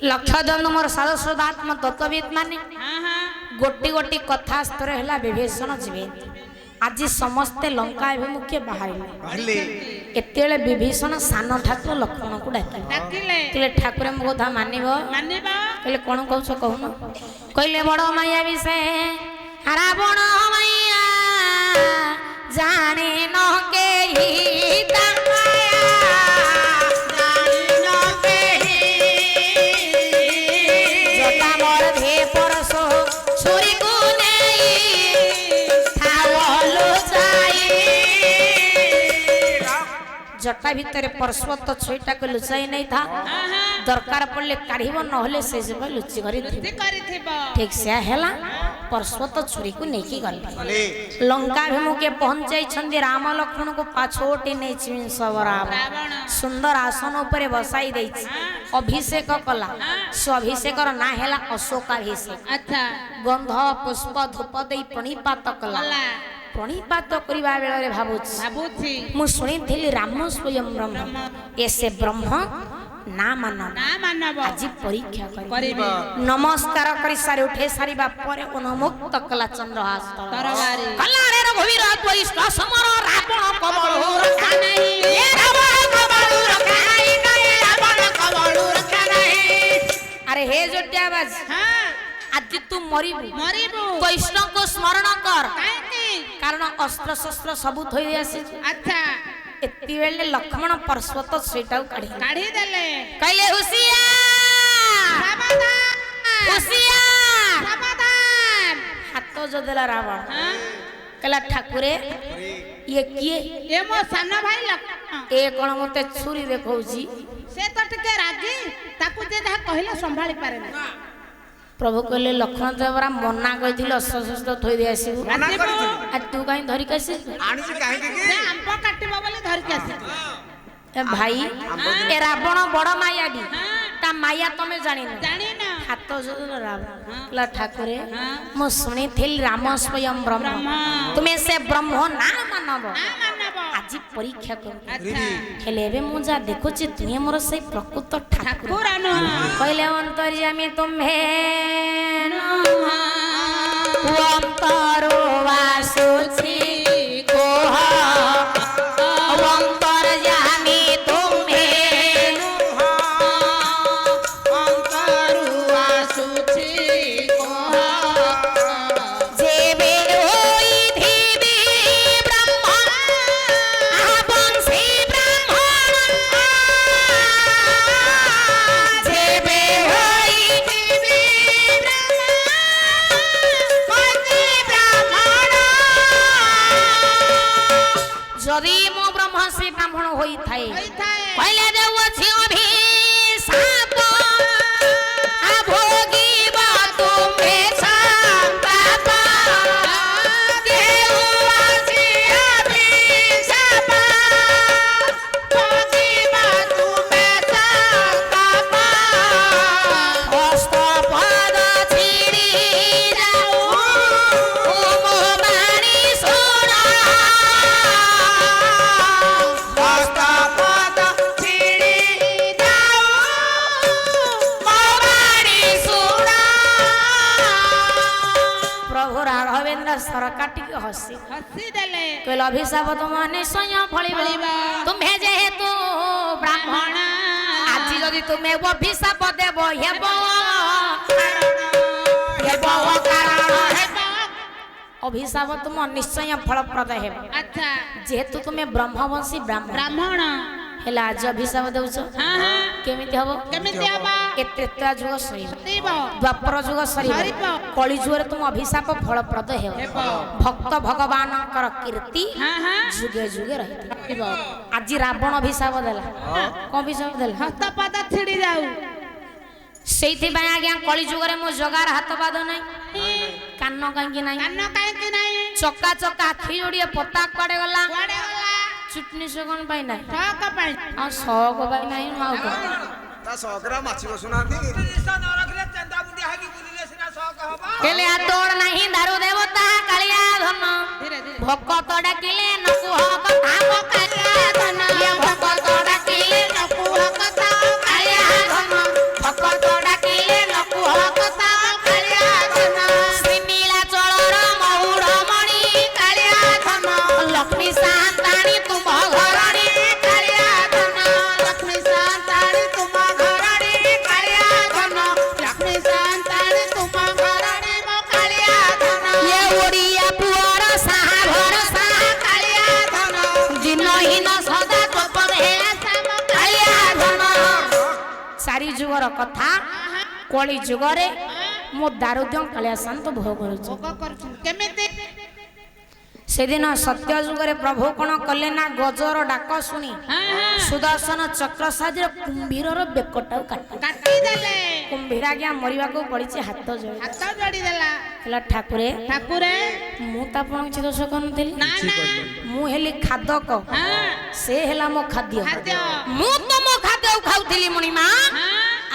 लक्षजन मोर सारस्वतात्म तत्वविद माने गोटी गोटी कथा स्तर है विभीषण जीवे आज समस्ते लंका अभिमुखे बाहर एत विभीषण सान ठाकुर लक्ष्मण को डाकिले ठाकुर मो कथा मानव कहले कौन कौच कहून कहले बड़ माया विषय रावण मैया जाने न के जटा भितर परस्वत छुईटा को लुचाई नहीं था दरकार पड़े काढ़ नहले से लुचि ठीक से है परस्वत छुरी को नहीं गले लंका अभिमुखे पहुंचाई राम लक्ष्मण को पाछोटी नहीं सब सुंदर आसन उपर बसाई दे अभिषेक कला से अभिषेक ना है अशोकाभिषेक गंध पुष्प धूप दे प्रणिपात कला प्रणिपात करबा बेले भाबुछि मु सुनी राम स्वयं ब्रह्म ऐसे ब्रह्म ना मानव आज परीक्षा कर नमस्कार कर सारे उठे सारिबा परे उन्मुक्त कला चंद्रहास कलारे रघुवीर त्वरिष्ठ समर रावण कबळू रखा नहीं ये रावण कबळू रखा नहीं रावण कबळू रखा नहीं अरे हे जोट्याबाज आज तू मरिबू कृष्ण को स्मरण कर कारण अस्त्र शस्त्र सबु थई आसी अच्छा एति बेले लक्ष्मण परस्वत सेटाउ काढी देले कहले हुसियार सावधान हाथ जदेला रावण कहला ठाकुरे ये किए ए मो सान भाई लक्ष्मण ए कोन मते छुरी देखौजी से तो टिके रागी ताकू जे जहा कहले संभाली पारे ना प्रभु कहले लक्ष्मण देवरा मना कहिथिल अस्त्र थोई दे आसी आ तू काई धरि कासी आनी से काहे के से आंप काटिबो बोले धरि कासी ए भाई ए रावण बड़ मायावी ता माया तमे जानि ना हाथ जो रावण ला ठाकुरे मो सुनिथिल राम स्वयं ब्रह्म तुमे से ब्रह्म ना मानब आज परीक्षा कर हेले एबे मु जा देखुची तुमे मोर से प्रकृत ठाकुर कहले अंतर्यामी तुम्हे अंतरो वासुछि कोह अंतर्यामी तुम्हे अंतरो वासुछि कोह जेबे होई धीबी ब्रह्म वंशी ब्राह्मण जेबे होई धीबी जदि मो ब्रह्म श्री ब्राह्मण होई थाए पहले देव छी अभिशाप आ भोगीबा तुमे संताप देव छी अभिशाप भोगीबा तुमे संताप अष्टपद छिड़ी जाऊ ओ मो बाणी सोना सरकाटी हसी देले कहले अभिशाप तुम निश्चय फलिबा तुम्हे जेहेतु ब्राह्मण आज जदि तुम्हे अभिशाप देव अभिशाप तुम निश्चय फलप्रद हे अच्छा जेहेतु तुम्हें ब्रह्मवंशी ब्राह्मण हेला आज अभिशाप देउछ केमिति हबो ए त्रेता जुग सरीब द्वापर जुग सरीब कली जुग तुम अभिशाप फलप्रद हे भक्त भगवान कर कीर्ति जुगे जुगे रहती आज रावण अभिशाप देला कोन अभिशाप देला हाथ पाद छिड़ी जाऊ सेइथि बाय आज्ञा कली जुग रे मो जगार हाथ पाद नै कान कांकी नै चक्का चक्का आखि जोड़िए पता पड़े गला चुटनी से कौन पाई ना शौक पाई आ शौक पाई नहीं माउ को ता शौकरा माछी बसुनांती कृष्ण न रखले चंदा बुंदी हाकी बुलिले सिना शौक हबा केले आ तोड़ नहीं दारू देवता कालिया धन भक्त डाकिले नकु हक काम कालिया धन ये भक्त डाकिले नकु हक काम कालिया धन भक्त ଯୁଗର କଥା କଳି ଯୁଗରେ ମୋ ଦାରୁଦ୍ୟ କାଳିଆ ଶାନ୍ତ ଭୋଗ କରୁଛି କେମିତି ସେଦିନ ସତ୍ୟ ଯୁଗରେ ପ୍ରଭୁ କଣ କଲେ ନା ଗଜର ଡାକ ଶୁଣି ସୁଦର୍ଶନ ଚକ୍ର ସାହାଯ୍ୟରେ କୁମ୍ଭୀରର ବେକଟାକୁ କାଟିଦେଲେ କୁମ୍ଭୀର ଆଜ୍ଞା ମରିବାକୁ ପଡିଛି ହାତ ଯୋଡ଼ିଦେଲା ହେଲା ଠାକୁରେ ମୁଁ ତ ଆପଣଙ୍କ କିଛି ଦୋଷ କରିନଥିଲି ମୁଁ ହେଲି ଖାଦକ ସେ ହେଲା ମୋ ଖାଦ୍ୟ ମୁଁ ତ ମୋ ଖାଦ୍ୟ ଖାଉଥିଲି ମଣିମା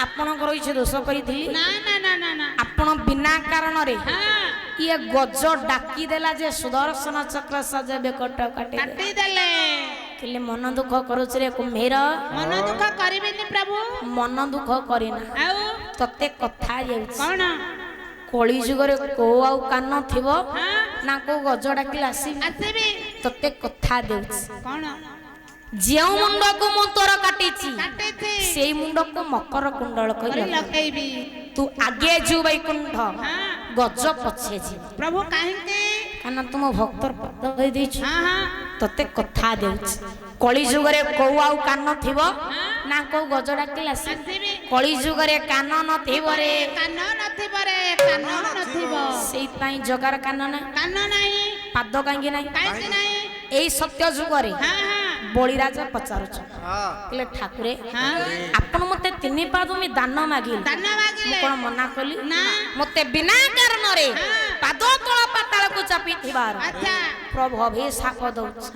ଆପଣଙ୍କର କିଛି ଦୋଷ କରିଥିଲି ଆପଣ ବିନା କାରଣରେ ଇଏ ଗଜ ଡାକି ଦେଲା ଯେ ସୁଦର୍ଶନ ଚକ୍ର ସାହାଯ୍ୟ ବେକଟା କାଟିଦେଲେ କହିଲେ ମନ ଦୁଃଖ କରୁଛି ରେ କୁମ୍ଭୀର ମନ ଦୁଃଖ କରିବେନି ପ୍ରଭୁ ମନ ଦୁଃଖ କରିନା ଆଉ ତତେ କଥା ଯାଉଛି କଣ କଳି ଯୁଗରେ କୋଉ ଆଉ କାନ ଥିବ ନା କୋଉ ଗଜ ଡାକିଲେ ଆସିବି ତତେ କଥା ଦେଉଛି କଣ ଯେଉଁ ମୁଣ୍ଡକୁ ମୁଁ ତୋର କାଟିଛି ସେଇ ମୁଣ୍ଡକୁ ମକର କୁଣ୍ଡଳ କରି ଲଗେଇବି ତୁ ଆଗେ ଯିବୁ ବୈକୁଣ୍ଠ ଗଜ ପଛେ ଯିବୁ ପ୍ରଭୁ କାହିଁକି କାରଣ ତୁମ ଭକ୍ତର ପଦ ଦେଇଛୁ ତତେ କଥା ଦେଉଛି କଳି ଯୁଗରେ କୋଉ ଆଉ କାନ ଥିବ ନା କୋଉ ଗଜ ଡାକିଲେ ଆସିବି କଳି ଯୁଗରେ କାନ ନଥିବ ରେ ସେଇଥିପାଇଁ ଜଗାର କାନ ନାହିଁ ପାଦ କାହିଁକି ନାହିଁ ଏଇ ସତ୍ୟ ଯୁଗରେ ବଳିରାଜ ପଚାରୁଛ କହିଲେ ଠାକୁରେ ଆପଣ ମତେ 3 ପାଦ ଦାନ ମାଗିଲେ ମୁଁ କଣ ମନା କଲି ମତେ ବିନା କାରଣରେ ପାଦ ତଳ ପାତାଳକୁ ଚାପିଥିବାର ପ୍ରଭୁ ଅଭିଶାପ ଦଉଛି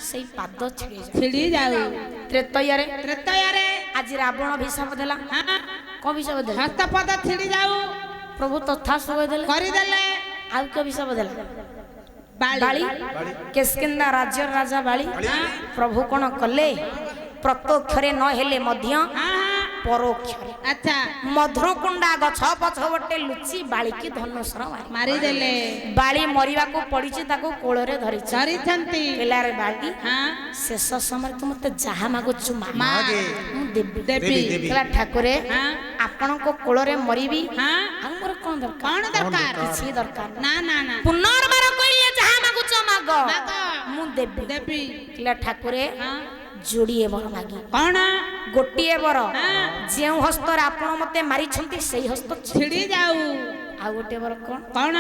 ସେଇ ପାଦ ଛିଡ଼ି ଯାଉ ତ୍ରେତୟାରେ ଆଜି ରାବଣ ଅଭିଶାପ ଦେଲା କଣ ଅଭିଶାପ ଦେଲା ହସ୍ତପଦ ଛିଡ଼ି ଯାଉ ପ୍ରଭୁ ତଥାସ୍ତୁ କରିଦେଲେ ଆଉ କି ଅଭିଶାପ ଦେଲା ବାଳି କେସ୍କିନ୍ଦା ରାଜ୍ୟର ରାଜା ବାଳି ପ୍ରଭୁ କଣ କଲେ ପ୍ରତ୍ୟକ୍ଷରେ ନ ହେଲେ ମଧ୍ୟ ପରୋକ୍ଷରେ ମଧୁରକୁଣ୍ଡା ଗଛ ପଛ ଗୋଟେ ଲୁଚି ବାଳିକି ଧନୁଷର ମାରିଦେଲେ ବାଳି ମରିବାକୁ ପଡିଛି ତାକୁ କୋଳରେ ଧରିଛନ୍ତି ପିଲାରେ ବାଳି ଶେଷ ସମୟରେ ତୁ ମତେ ଯାହା ମାଗୁଛୁ ମୁଁ ଦେବି ଠାକୁରେ ଆପଣଙ୍କ କୋଳରେ ମରିବି ଆଉ ମୋର କଣ ଦରକାର କିଛି ଦରକାର ପୁନର୍ବାର କହିଲେ ଯାହା ମାଗୁଛ ମାଗ ମୁଁ ଦେବି ଠାକୁରେ ଯୋଡ଼ିଏ ବର ମାଗି କଣ ଗୋଟିଏ ବର ଯେଉଁ ହସ୍ତରେ ଆପଣ ମତେ ମାରିଛନ୍ତି ସେଇ ହସ୍ତ ଛିଡ଼ି ଯାଉ ଆଉ ଗୋଟିଏ ବର କଣ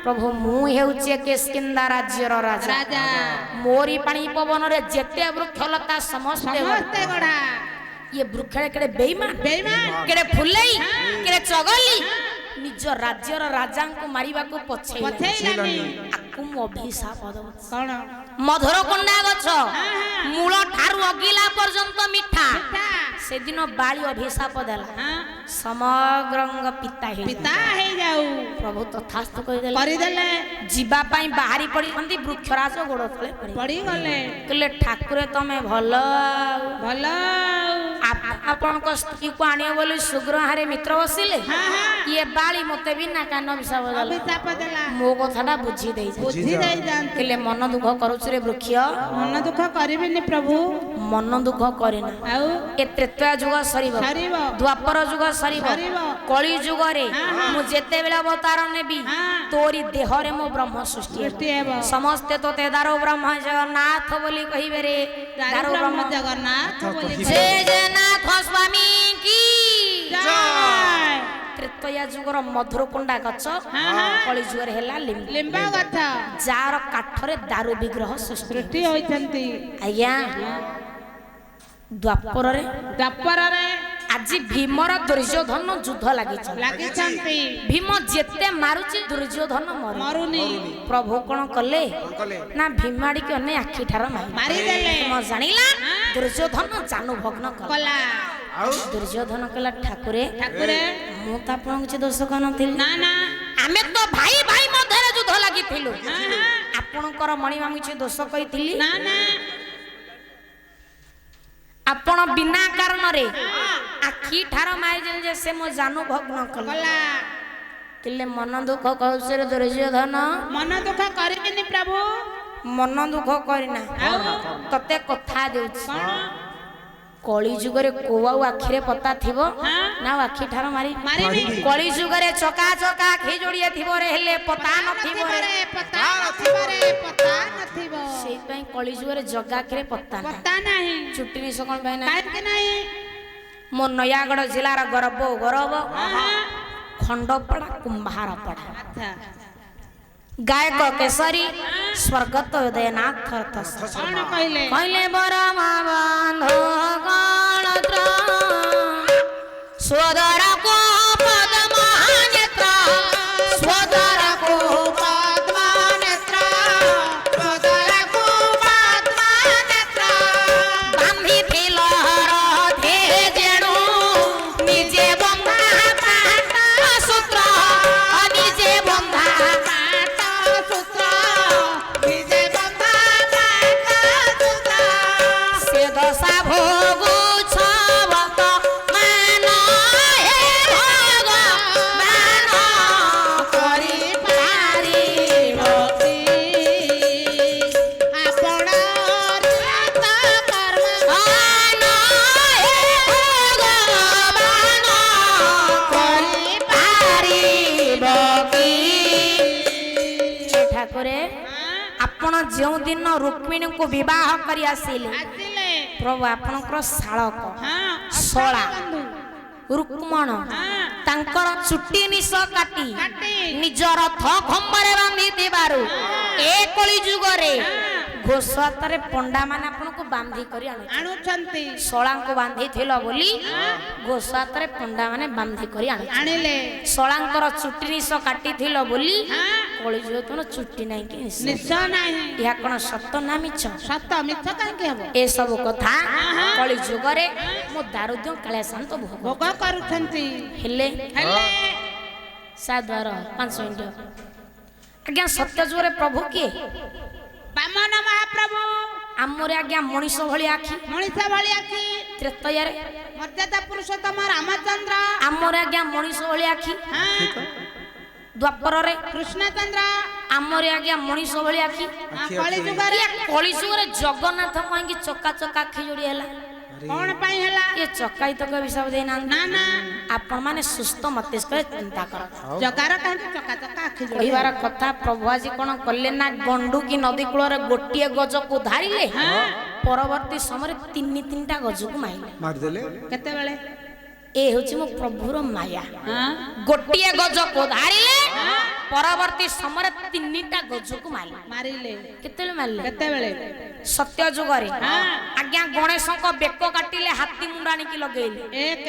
ପ୍ରଭୁ ମୁଁ ହେଉଛି କିଷ୍କିନ୍ଧା ରାଜ୍ୟର ରାଜା ମୋରି ପାଣି ପବନରେ ଯେତେ ବୃକ୍ଷଲତା ସମସ୍ତେ ଗଢା ଇଏ ବୃକ୍ଷରେ କେଡ଼େ ବେଇମାନ କେଡ଼େ ଫୁଲେଇ କେଡ଼େ ଚଗଲି ନିଜ ରାଜ୍ୟର ରାଜାଙ୍କୁ ମାରିବାକୁ ପଛେଇଲାନି ଆକୁ ମୁଁ ଅଭିଶାପ ଦଉଛି କଣ ମଧୁରକୁଣ୍ଡା ଗଛ ମୂଳ ଠାରୁ ଅଗିଲା ପର୍ଯ୍ୟନ୍ତ ମିଠା ସେଦିନ ବାଳି ଅଭିଶାପ ଦେଲା ସମଗ୍ରଙ୍କ ପିତା ହେଇଯାଉ ପ୍ରଭୁ ତଥାସ୍ତୁ କରିଦେଲେ ଯିବା ପାଇଁ ବାହାରି ପଡ଼ିଛନ୍ତି ବୃକ୍ଷରାଜ ଗୋଡ଼ ତଳେ ପଡ଼ିଗଲେ କହିଲେ ଠାକୁରେ ତମେ ଭଲ ଆପଣଙ୍କ ସ୍ତ୍ରୀକୁ ଆଣିବ ବୋଲି ସୁଗ୍ରହାରେ ମିତ୍ର ବସିଲେ ଇଏ ବାଳି ମତେ ବିନା କାନ ଅଭିଶାପ ଦେଲା ମୋ କଥାଟା ବୁଝି ଦେଇଥିଲେ ମନ ଦୁଃଖ କରୁଛୁ ରେ ବୃକ୍ଷ ମନ ଦୁଃଖ କରିବିନି ପ୍ରଭୁ ମନ ଦୁଃଖ କରିନା ଆଉ ଏ ତ୍ରେତୟା ଯୁଗ ସରିବ ଦ୍ୱାପର ଯୁଗ ସରିବ କଳି ଯୁଗରେ ମୁଁ ଯେତେବେଳେ ଅବତାର ନେବି ତୋରି ଦେହରେ ମୋ ବ୍ରହ୍ମ ସୃଷ୍ଟି ହେବ ସମସ୍ତେ ତୋତେ ଦାରୁ ବ୍ରହ୍ମ ଜଗନ୍ନାଥ ବୋଲି କହିବେ ରେ ଦାରୁ ବ୍ରହ୍ମ ଜଗନ୍ନାଥ ବୋଲି ଜୟ ଜଗନ୍ନାଥ ସ୍ୱାମୀ କି ଜୟ ତ୍ରେତୟା ଯୁଗର ମଧୁରକୁଣ୍ଡା ଗଛ କଳି ଯୁଗରେ ହେଲା ଲିମ୍ବା ଗଛ ଯାର କାଠରେ ଦାରୁ ବିଗ୍ରହ ସୃଷ୍ଟି ହୋଇଛନ୍ତି ଆଜ୍ଞା ଦ୍ୱାପରରେ ଆଜି ଭୀମର ଦୁର୍ଯ୍ୟୋଧନ ଯୁଦ୍ଧ ଲାଗିଛନ୍ତି ଭୀମ ଯେତେ ମାରୁଛି ଦୁର୍ଯ୍ୟୋଧନ ମରୁନି ପ୍ରଭୁ କଣ କଲେ ନା ଭୀମାଡିକି ଅନେକ ଆଖି ଠାର ମାରିଦେଲେ ଜାଣିଲା ଦୁର୍ଯ୍ୟୋଧନ ଜାନୁ ଭଗ୍ନ କଲା ଦୁର୍ଯ୍ୟୋଧନ କହିଲା ଠାକୁରେ ମୁଁ ତ ଆପଣଙ୍କୁ କିଛି ଦୋଷ କରିନଥିଲି ଆମେ ତ ଭାଇ ଭାଇ ମଧ୍ୟରେ ଯୁଦ୍ଧ ଲାଗିଥିଲୁ ଆପଣଙ୍କର ମଣିମା ମୁଁ କିଛି ଦୋଷ କହିଥିଲି ଆପଣ ବିନା କାରଣରେ ଆଖି ଠାର ମାରିଦେଲେ ଯେ ସେ ମୋ ଜାନୁ ଭଗ୍ନ କଲା କହିଲେ ମନ ଦୁଃଖ କହୁଛି ରେ ଦୁର୍ଯ୍ୟୋଧନ ମନ ଦୁଃଖ କରିବିନି ପ୍ରଭୁ ମନ ଦୁଃଖ କରିନା ତତେ କଥା ଦେଉଛି କଳି ଯୁଗରେ କୋଉ ଆଉ ଆଖିରେ ପତା ଥିବ ନା ଆଖି ଠାର ମାରି କଳି ଯୁଗରେ ଚକା ଚକା ଆଖି ଯୋଡ଼ିଏ ଥିବ ରେ ହେଲେ ପତା ନଥିବ ସେଇପାଇଁ କଳି ଯୁଗରେ ଜଗା ଆଖିରେ ପତା ନାହିଁ ଚୁଟି ନିଶ କଣ ପାଇଁ ନାହିଁ ମୋ ନୟାଗଡ଼ ଜିଲ୍ଲାର ଗର୍ବ ଗୌରବ ଖଣ୍ଡପଡ଼ା କୁମ୍ଭାରପଡ଼ା ଆଚ୍ଛା ଗାୟକ କେଶରୀ ସ୍ୱର୍ଗତ ଉଦୟନାଥ କଣ କହିଲେ କହିଲେ ବରମା ବନ୍ଧୁ ଗଣତ୍ର ସ୍ୱଦରକୁ ପଦ୍ମନେତ୍ର ସ୍ୱଦରକୁ ପଦ୍ମନେତ୍ର ସ୍ୱଦରକୁ ପଦ୍ମନେତ୍ର ବାନ୍ଧିଥିଲ ରଥେ ଯେଣୁ ନିଜେ ବନ୍ଧା ପାଟ ସୂତ୍ର ନିଜେ ବନ୍ଧା ସୂତ୍ର ବିଜେ ବନ୍ଧା ସୂତ୍ର ସେ ଦଶା ଭୋଗ ଛବତ ମାନ ହେ ଭଗବାନ କରିପାରିବ ଆପଣ ମାନ ହେ ଭଗବାନ କରିପାରିବ କି ଠାକୁରେ ଆପଣ ଯେଉଁ ଦିନ ରୁକ୍ମିଣୀଙ୍କୁ ବିବାହ କରି ଆସିଲେ ଆସିଲେ ପ୍ରଭୁ ଆପଣଙ୍କର ଶାଳକ ହଁ ଶଳା ବନ୍ଧୁ ରୁକ୍ମଣ ହଁ ତାଙ୍କର ଚୁଟି ନିଶ କାଟି କାଟି ନିଜ ରଥ ଖମ୍ବରେ ବାନ୍ଧିଥିବାରୁ ଏ କଳି ଯୁଗରେ ଘୋଷ ହାତରେ ପଣ୍ଡା ମାନେ ଆପଣଙ୍କୁ ବାନ୍ଧି କରି ଆଣୁଛନ୍ତି ଆଣୁଛନ୍ତି ଶଳାଙ୍କୁ ବାନ୍ଧିଥିଲ ବୋଲି ଘୋଷ ହାତରେ ପଣ୍ଡା ମାନେ ବାନ୍ଧି କରି ଆଣୁଛନ୍ତି ଆଣିଲେ ଶଳାଙ୍କର ଚୁଟି ନିଶ କାଟିଥିଲ ବୋଲି ହଁ କଳି ଯୁଗ ତମ ଚୁଟି ନାହିଁ କି ନିଶ ନିଶ୍ଚୟ ନାହିଁ ଏହା କଣ ସତ ନା ମିଛ ସତ ମିଛ କାହିଁକି ହବ ଏସବୁ କଥା କଳି ଯୁଗରେ ମୋ ଦାରୁଦ୍ୟ କାଳିଆ ଶାନ୍ତ ଭୋଗ ଭୋଗ କରୁଛନ୍ତି ହେଲେ ହେଲେ ସାଦ୍ୱାର 5 ମିନିଟ ଆଜ୍ଞା ସତ୍ୟ ଯୁଗରେ ପ୍ରଭୁ କିଏ ବାମନ ମହାପ୍ରଭୁ ଆମର ଆଜ୍ଞା ମଣିଷ ଭଳି ଆଖି ମଣିଷ ଭଳି ଆଖି ତ୍ରେତୟାରେ ମର୍ଯ୍ୟାଦା ପୁରୁଷୋତ୍ତମ ରାମଚନ୍ଦ୍ର ଆମର ଆଜ୍ଞା ମଣିଷ ଭଳି ଆଖି ହଁ ଦ୍ୱାପରରେ କୃଷ୍ଣଚନ୍ଦ୍ର ଆମର ଆଜ୍ଞା ମଣିଷ ଭଳି ଆଖି କଳି ଯୁଗରେ କଳି ଯୁଗରେ ଜଗନ୍ନାଥ କାହିଁକି ଚକା ଚକା ଆଖି ଯୋଡି ହେଲା କଣ ପାଇଁ ହେଲା ଏ ଚକାଇତକ ହିସାବ ଦେଇନାହାନ୍ତି ନା ନା ଆପଣ ମାନେ ସୁସ୍ଥ ମସ୍ତିଷ୍କରେ ଚିନ୍ତା କର ଜଗାର କାହିଁକି ଚକା ଚକା ଆଖି ଯୋଡି କହିବାର କଥା ପ୍ରଭୁ ଆଜି କଣ କଲେ ନା ଗଣ୍ଡୁ କି ନଦୀ କୂଳରେ ଗୋଟିଏ ଗଜକୁ ଧାରିଲେ ପରବର୍ତ୍ତୀ ସମୟରେ ତିନିଟା ଗଜକୁ ମାରିଲେ କେତେବେଳେ ଏ ହେଉଛି ମୋ ପ୍ରଭୁର ମାୟା ହଁ ଗୋଟିଏ ଗଜକୁ ଧାରିଲେ ପରବର୍ତ୍ତୀ ସମୟରେ ତିନିଟା ଗଜକୁ ମାରିଲେ ମାରିଲେ କେତେବେଳେ ମାରିଲେ କେତେବେଳେ ସତ୍ୟ ଯୁଗରେ ଆଜ୍ଞା ଗଣେଶଙ୍କ ବେକ କାଟିଲେ ହାତୀ ମୁଣ୍ଡ ଆଣିକି ଲଗେଇଲେ ଏକ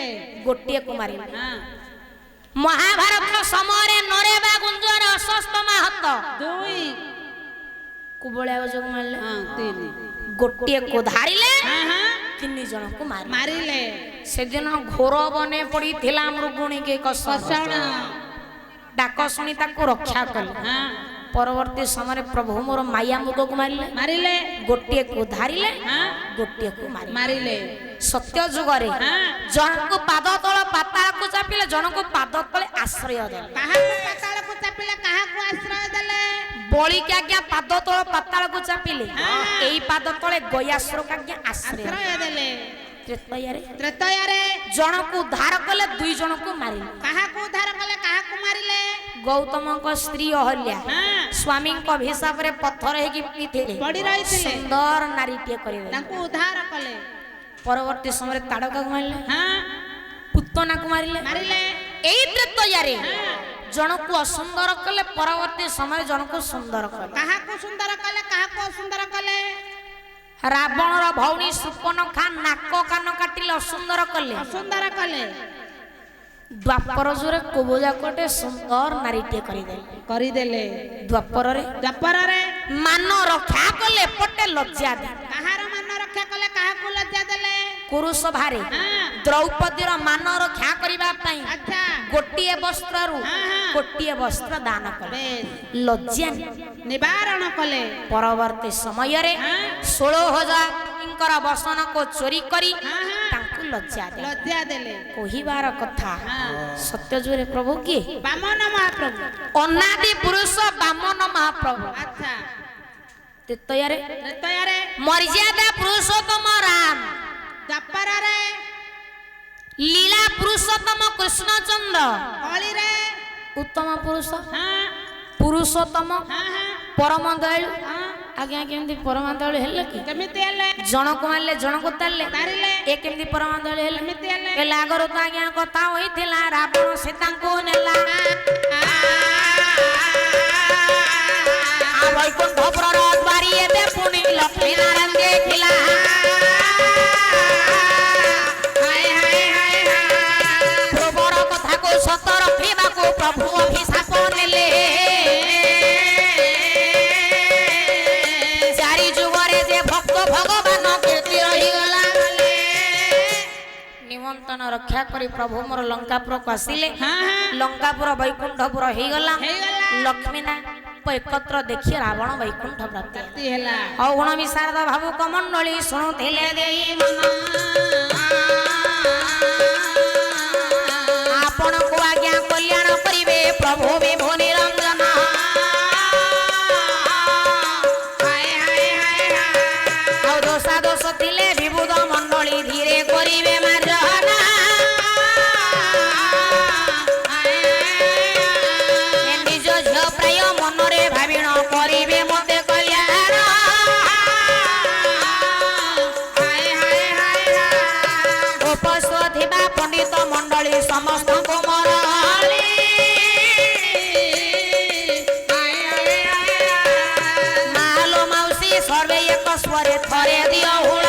ଗୋଟିଏକୁ ମାରିଲେ ହଁ ମହାଭାରତ ସମୟରେ ନରେବା ଗୁଞ୍ଜର ଅଶ୍ୱସ୍ଥ ମାହତ ଦୁଇ କୁବଳିଆ ଗଜକୁ ମାରିଲେ ହଁ ତିନି ଗୋଟିଏକୁ ଧାରିଲେ ହଁ ହଁ 3 ଜଣଙ୍କୁ ମାରିଲେ ମାରିଲେ ସେଦିନ ଘୋର ବନେ ପଡିଥିଲା ମୃଗୁଣୀ କେ କଷଣ ଡାକ ଶୁଣି ତାକୁ ରକ୍ଷା କଲେ ହଁ ପରବର୍ତ୍ତୀ ସମୟରେ ପ୍ରଭୁ ମୋର ମାୟା ମୃଗକୁ ମାରିଲେ ମାରିଲେ ଗୋଟିଏକୁ ଧାରିଲେ ହଁ ଗୋଟିଏକୁ ମାରିଲେ ମାରିଲେ ସତ୍ୟ ଯୁଗରେ ଜଣକୁ ପାଦ ତଳ ପାତାଳକୁ ଚାପିଲେ ଜଣକୁ ପାଦ ତଳେ ଆଶ୍ରୟ ଦେଲେ କାହାକୁ ପାତାଳକୁ ଚାପିଲେ କାହାକୁ ଆଶ୍ରୟ ଦେଲେ ବଳିକି ଆଜ୍ଞା ପାଦ ତଳ ପାତାଳକୁ ଚାପିଲେ ଏଇ ପାଦ ତଳେ ଗୟାସୁରକୁ ଆଜ୍ଞା ଆଶ୍ରୟ ଆଶ୍ରୟ ଦେଲେ ତ୍ରେତୟାରେ ତ୍ରେତୟାରେ ଜଣକୁ ଉଦ୍ଧାର କଲେ 2 ଜଣଙ୍କୁ ମାରିଲେ କାହାକୁ ଉଦ୍ଧାର କଲେ କାହାକୁ ମାରିଲେ ଗୌତମଙ୍କ ସ୍ତ୍ରୀ ଅହଲ୍ୟା ସ୍ୱାମୀଙ୍କ ହିସାବରେ ପଥର ହେଇକି ପିଥିଲେ ପଡି ରହିଥିଲେ ସୁନ୍ଦର ନାରୀଟିଏ କରିଦେଲେ ତାଙ୍କୁ ଉଦ୍ଧାର କଲେ ପରବର୍ତ୍ତୀ ସମୟରେ ତାଡକାକୁ ମାରିଲେ ହଁ ପୁତନାକୁ ମାରିଲେ ମାରିଲେ ଏଇ ତ୍ରେତୟାରେ ଜଣକୁ ଅସୁନ୍ଦର କଲେ ପରବର୍ତ୍ତୀ ସମୟରେ ଜଣକୁ ସୁନ୍ଦର କଲେ କାହାକୁ ସୁନ୍ଦର କଲେ କାହାକୁ ଅସୁନ୍ଦର କଲେ ରାବଣର ଭଉଣୀ ସୁପର୍ଣ୍ଣଖା ନାକ କାନ କାଟିଲେ ଅସୁନ୍ଦର କଲେ ଅସୁନ୍ଦର କଲେ ଦ୍ୱାପର ଯୁଗରେ କୋବଜାକଟେ ସୁନ୍ଦର ନାରୀଟିଏ କରିଦେଲେ ଦ୍ୱାପରରେ ଦ୍ୱାପରରେ ମାନ ରକ୍ଷା କଲେ ଏପଟେ ଲଜ୍ଜା ଦେଲେ କାହାର ମାନ ରକ୍ଷା କଲେ କାହାକୁ ଲଜ୍ଜା ଦେଲେ କୁରୁସଭାରେ ହଁ ଦ୍ରୌପଦୀର ମାନ ରକ୍ଷା କରିବା ପାଇଁ ଆଚ୍ଛା ଗୋଟିଏ ବସ୍ତ୍ରରୁ ଗୋଟିଏ ବସ୍ତ୍ର ଦାନ କଲେ ଲଜ୍ଜା ନିବାରଣ କଲେ ପରବର୍ତ୍ତୀ ସମୟରେ 16,000ଙ୍କର ବସନକୁ ଚୋରି କରି ତାଙ୍କୁ ଲଜ୍ଜା ଦେଲେ ଲଜ୍ଜା ଦେଲେ କହିବାର କଥା ସତ୍ୟ ଯୁଗରେ ପ୍ରଭୁ କିଏ ବାମନ ମହାପ୍ରଭୁ ଅନାଦି ପୁରୁଷ ବାମନ ମହାପ୍ରଭୁ ଆଚ୍ଛା ତ୍ରେତୟାରେ ତ୍ରେତୟାରେ ମର୍ଯ୍ୟାଦା ପୁରୁଷୋତ୍ତମ ରାମ ଦ୍ୱାପରରେ লীলা পুরুষোত্তম কৃষ্ণচন্দ্র କଳିରେ উত্তম পুরুষ ହଁ পুরুষোত্তম ହଁ ହଁ পরম দয়ালু ହଁ ଆଜ୍ଞା କେମିତି ପରମାଦଳି ହେଲେ କି କେମିତି ହେଲେ ଜଣକୁ ମାରିଲେ ଜଣକୁ ତାରିଲେ ତାରିଲେ ଏ କେମିତି ପରମାଦଳି ହେଲେ କେମିତି ହେଲେ କହିଲେ ଆଗରୁ ତ ଆଜ୍ଞା କଥା ହୋଇଥିଲା ରାବଣ ସୀତାଙ୍କୁ ନେଲା ବୈକୁଣ୍ଠପୁରର ଦ୍ୱାରି ଏବେ ପୁଣି ଲକ୍ଷ୍ମୀ ନାରାୟଣ ଦେଖିଲା ପୂର୍ବର କଥାକୁ ସତ ରଖିବାକୁ ପ୍ରଭୁ ଅଭିଶାପ ନେଲେ ଚାରି ଯୁଗରେ ଯେ ଭକ୍ତ ଭଗବାନ କୀର୍ତ୍ତି ରହିଗଲା ନିମନ୍ତ୍ରଣ ରକ୍ଷା କରି ପ୍ରଭୁ ମୋର ଲଙ୍କାପୁରକୁ ଆସିଲେ ଲଙ୍କାପୁର ବୈକୁଣ୍ଠପୁର ହେଇଗଲା ଲକ୍ଷ୍ମୀ ନା एकत्र देखिए रावण वैकुंठ प्राप्ति ହେଲା औ गुण विशारद भावुक मंडली शुणुथिले देई मन आपण को आज्ञा कल्याण करिवे प्रभु विभु निरंजन हाय हाय हाय औ दोषा दोष थिले विभुद मंडली धीरे करिवे मार्जना करिवे मते कल्याण उपस्थित थिबा पंडित मंडली समस्त को मरली मालो मौसी सर्वे एक स्वरे थरे दियो